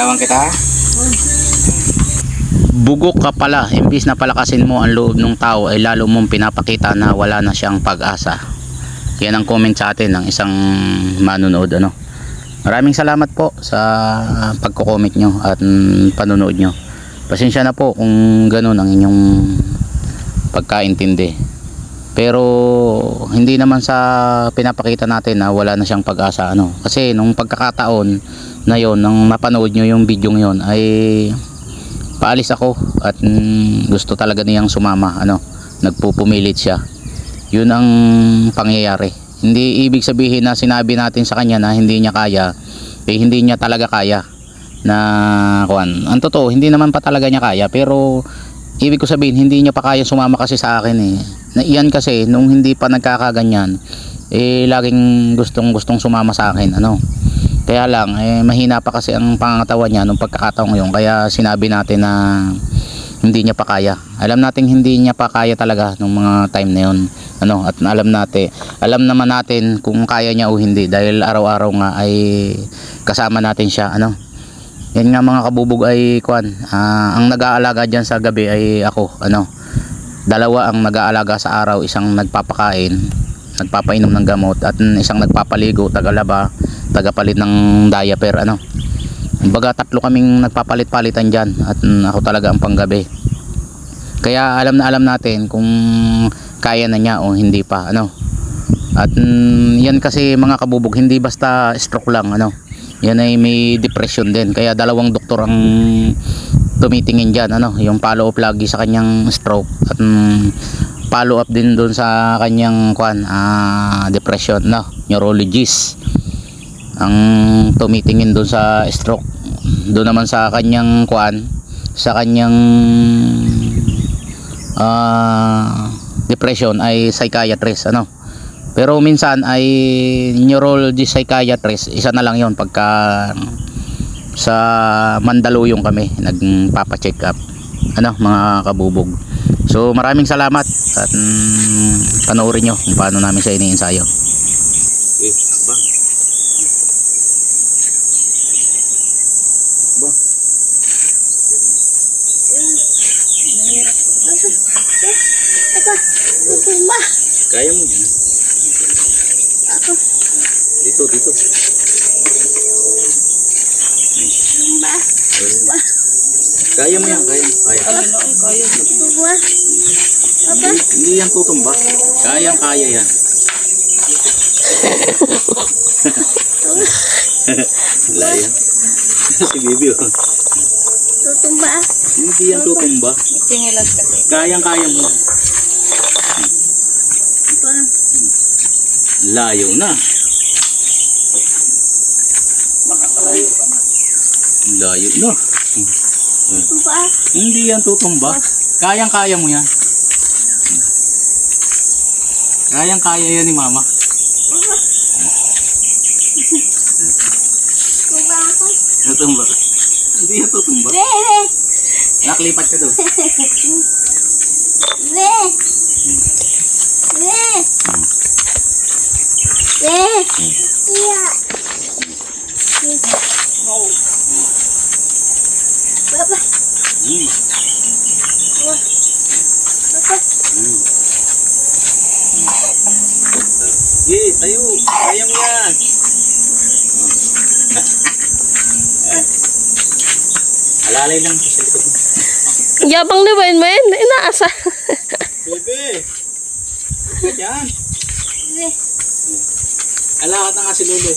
naman kita. Bugok ka pala, imbis na palakasin mo ang loob ng tao ay lalo mong pinapakita na wala na siyang pag-asa. Yan ang comment sa atin ng isang manonood, ano. Maraming salamat po sa pagko-comment nyo at panonood nyo. Pasensya na po kung ganun ang inyong pagkaintindi. Pero hindi naman sa pinapakita natin na wala na siyang pag-asa, ano. Kasi nung pagkakataon na yon, nang napanood nyo yung video yon, ay paalis ako at gusto talaga niyang sumama, ano. Nagpupumilit siya. Yun ang pangyayari. Hindi ibig sabihin na sinabi natin sa kanya na hindi niya kaya, eh hindi niya talaga kaya na kuan. Ang totoo, hindi naman pa talaga niya kaya, pero ibig ko sabihin hindi niya pa kaya sumama kasi sa akin eh. Na iyan kasi nung hindi pa nagkakaganyan, eh laging gustong sumama sa akin, ano. Kaya lang eh mahina pa kasi ang pangangatawan niya nung pagkakataong yun, kaya sinabi natin na hindi niya pa kaya. Alam natin hindi niya pa kaya talaga nung mga time na yun, ano. At alam naman natin kung kaya niya o hindi dahil araw-araw nga ay kasama natin siya, ano. Yan nga mga kabubog ay kuan, ang nag-aalaga diyan sa gabi ay ako, ano. Dalawa ang nag-aalaga sa araw, isang nagpapakain, nagpapainom ng gamot, at isang nagpapaligo, tagalaba, tagapalit ng diaper, ano. Kumbaga tatlo kaming nagpapalit-palitan diyan at ako talaga ang panggabi. Kaya alam natin kung kaya na niya o hindi pa, ano. At yan kasi mga kabubog, hindi basta stroke lang, ano. Yan ay may depression din. Kaya dalawang doktor ang tumitingin diyan, ano. Yung follow up lagi sa kanyang stroke at follow up din doon sa kanyang depression, no. Neurologist ang tumitingin doon sa stroke. Doon naman sa kanyang sa kanyang depression ay psychiatrist, ano. Pero minsan ay neurologist, psychiatrist, isa na lang yon pagka sa Mandaluyong kami nagpapa-check up, ano mga kabubog. So maraming salamat at panoorin nyo kung paano namin siya iniinsayo. Kaya mo yan. Dito. Kaya mo yan, kaya. Hindi yan tutumba. Kaya yan. Wala yan. Si Bibi, oh. Tutumba. Hindi yan tutumba. Kaya mo. Layo na. Layo na. Tutumba. Hindi yan tutumba. Kaya mo yan. Kaya yan ni mama. Tutumba. Hindi yan tutumba. Naklipat ka doon. Tayo. Kaya mo yan. Alalay lang sa likod mo. Yabang na ba yun, men? Inaasa. Bebe. Bakit yan? Alakat na nga si Lolo.